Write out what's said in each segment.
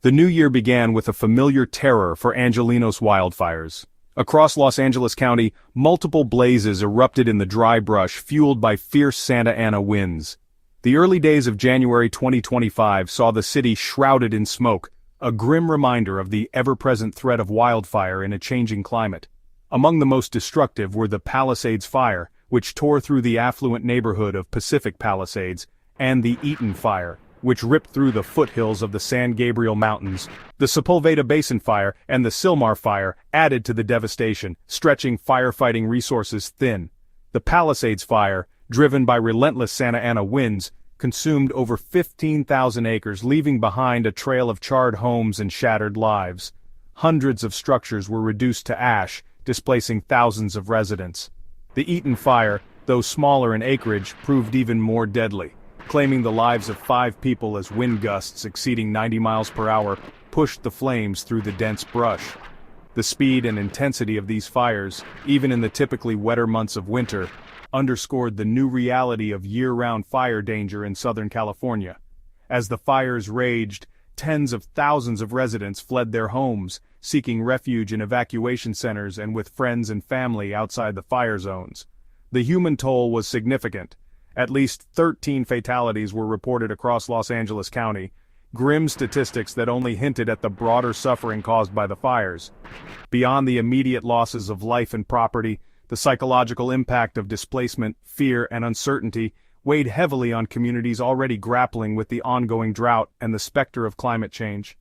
The new year began with a familiar terror for Angelenos wildfires. Across Los Angeles County, multiple blazes erupted in the dry brush fueled by fierce Santa Ana winds. The early days of January 2025 saw the city shrouded in smoke, a grim reminder of the ever-present threat of wildfire in a changing climate. Among the most destructive were the Palisades fire, which tore through the affluent neighborhood of Pacific Palisades, and the Eaton fire, which ripped through the foothills of the San Gabriel Mountains. The Sepulveda Basin fire and the Sylmar fire added to the devastation, stretching firefighting resources thin. The Palisades fire, driven by relentless Santa Ana winds, consumed over 15,000 acres, leaving behind a trail of charred homes and shattered lives. Hundreds of structures were reduced to ash, displacing thousands of residents. The Eaton fire, though smaller in acreage, proved even more deadly, claiming the lives of 5 people as wind gusts exceeding 90 miles per hour pushed the flames through the dense brush. The speed and intensity of these fires, even in the typically wetter months of winter, underscored the new reality of year-round fire danger in Southern California. As the fires raged, tens of thousands of residents fled their homes, seeking refuge in evacuation centers and with friends and family outside the fire zones. The human toll was significant. At least 13 fatalities were reported across Los Angeles County, grim statistics that only hinted at the broader suffering caused by the fires. Beyond the immediate losses of life and property, the psychological impact of displacement, fear, and uncertainty weighed heavily on communities already grappling with the ongoing drought and the specter of climate change.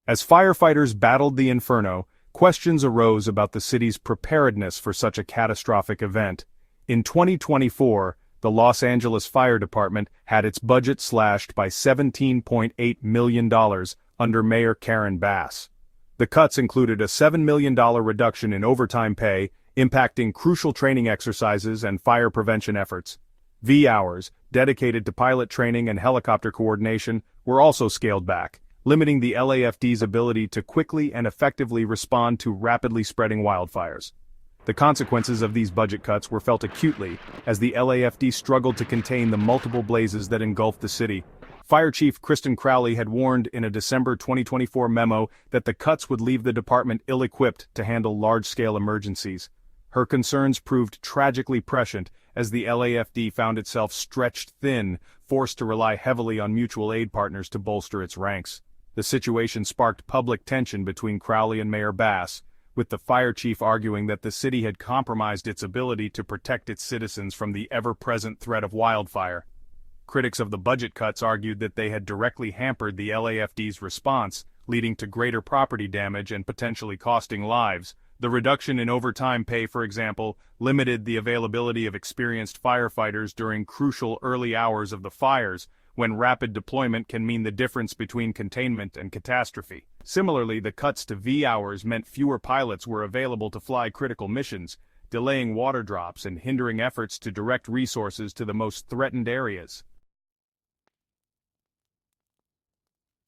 As firefighters battled the Inferno, questions arose about the city's preparedness for such a catastrophic event. In 2024, the Los Angeles Fire Department had its budget slashed by $17.8 million under Mayor Karen Bass. The cuts included a $7 million reduction in overtime pay, impacting crucial training exercises and fire prevention efforts. V-hours, dedicated to pilot training and helicopter coordination, were also scaled back, limiting the LAFD's ability to quickly and effectively respond to rapidly spreading wildfires. The consequences of these budget cuts were felt acutely, as the LAFD struggled to contain the multiple blazes that engulfed the city. Fire Chief Kristen Crowley had warned in a December 2024 memo that the cuts would leave the department ill-equipped to handle large-scale emergencies. Her concerns proved tragically prescient, as the LAFD found itself stretched thin, forced to rely heavily on mutual aid partners to bolster its ranks. The situation sparked public tension between Crowley and Mayor Bass, with the fire chief arguing that the city had compromised its ability to protect its citizens from the ever-present threat of wildfire. Critics of the budget cuts argued that they had directly hampered the LAFD's response, leading to greater property damage and potentially costing lives. The reduction in overtime pay, for example, limited the availability of experienced firefighters during crucial early hours of the fires, when rapid deployment can mean the difference between containment and catastrophe. Similarly, the cuts to V-hours meant fewer pilots were available to fly critical missions, delaying water drops and hindering efforts to direct resources to the most threatened areas.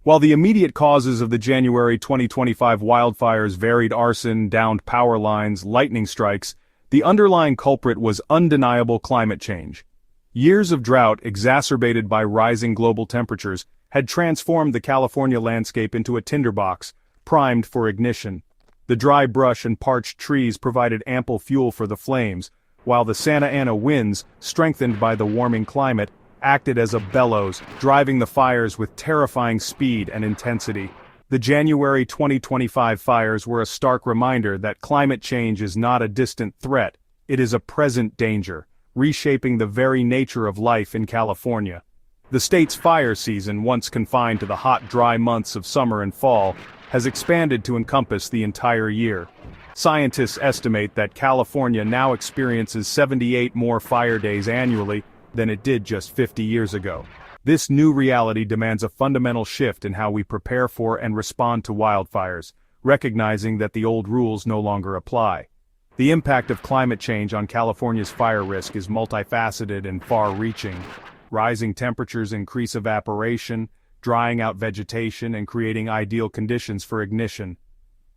While the immediate causes of the January 2025 wildfires varied: arson, downed power lines, lightning strikes, the underlying culprit was undeniable climate change. Years of drought, exacerbated by rising global temperatures, had transformed the California landscape into a tinderbox, primed for ignition. The dry brush and parched trees provided ample fuel for the flames, while the Santa Ana winds, strengthened by the warming climate, acted as a bellows, driving the fires with terrifying speed and intensity. The January 2025 fires were a stark reminder that climate change is not a distant threat, it is a present danger, reshaping the very nature of life in California. The state's fire season, once confined to the hot, dry months of summer and fall, has expanded to encompass the entire year. Scientists estimate that California now experiences 78 more fire days annually than it did just 50 years ago. This new reality demands a fundamental shift in how we prepare for and respond to wildfires, recognizing that the old rules no longer apply. The impact of climate change on California's fire risk is multifaceted and far-reaching. Rising temperatures increase evaporation, drying out vegetation and creating ideal conditions for ignition.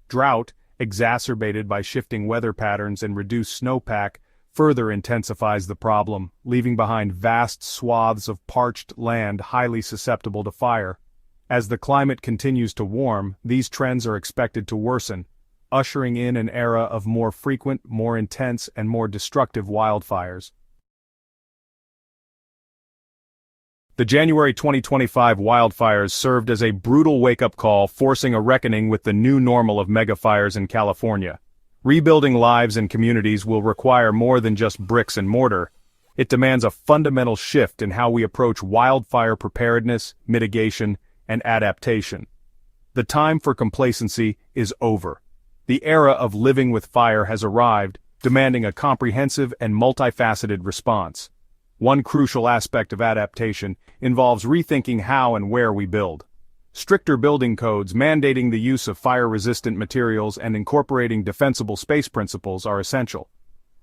Drought, exacerbated by shifting weather patterns and reduced snowpack, further intensifies the problem, leaving behind vast swaths of parched land highly susceptible to fire. As the climate continues to warm, these trends are expected to worsen, ushering in an era of more frequent, more intense, and more destructive wildfires. The January 2025 wildfires served as a brutal wake-up call, forcing a reckoning with the new normal of megafires in California. Rebuilding lives and communities will require more than just bricks and mortar. It demands a fundamental shift in how we approach wildfire preparedness, mitigation, and adaptation. The time for complacency is over. The era of living with fire has arrived, demanding a comprehensive and multifaceted response. One crucial aspect of adaptation involves rethinking how and where we build. Stricter building codes mandating the use of fire-resistant materials and incorporating defensible space principles are essential.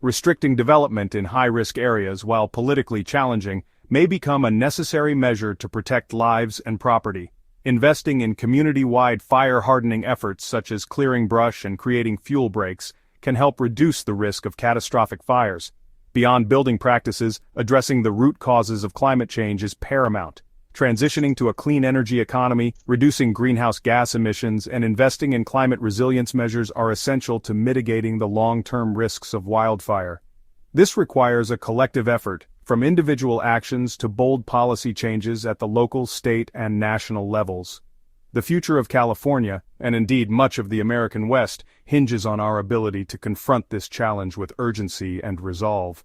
Restricting development in high-risk areas, while politically challenging, may become a necessary measure to protect lives and property. Investing in community-wide fire-hardening efforts such as clearing brush and creating fuel breaks can help reduce the risk of catastrophic fires. Beyond building practices, addressing the root causes of climate change is paramount. Transitioning to a clean energy economy, reducing greenhouse gas emissions, and investing in climate resilience measures are essential to mitigating the long-term risks of wildfire. This requires a collective effort, from individual actions to bold policy changes at the local, state, and national levels. The future of California, and indeed much of the American West, hinges on our ability to confront this challenge with urgency and resolve.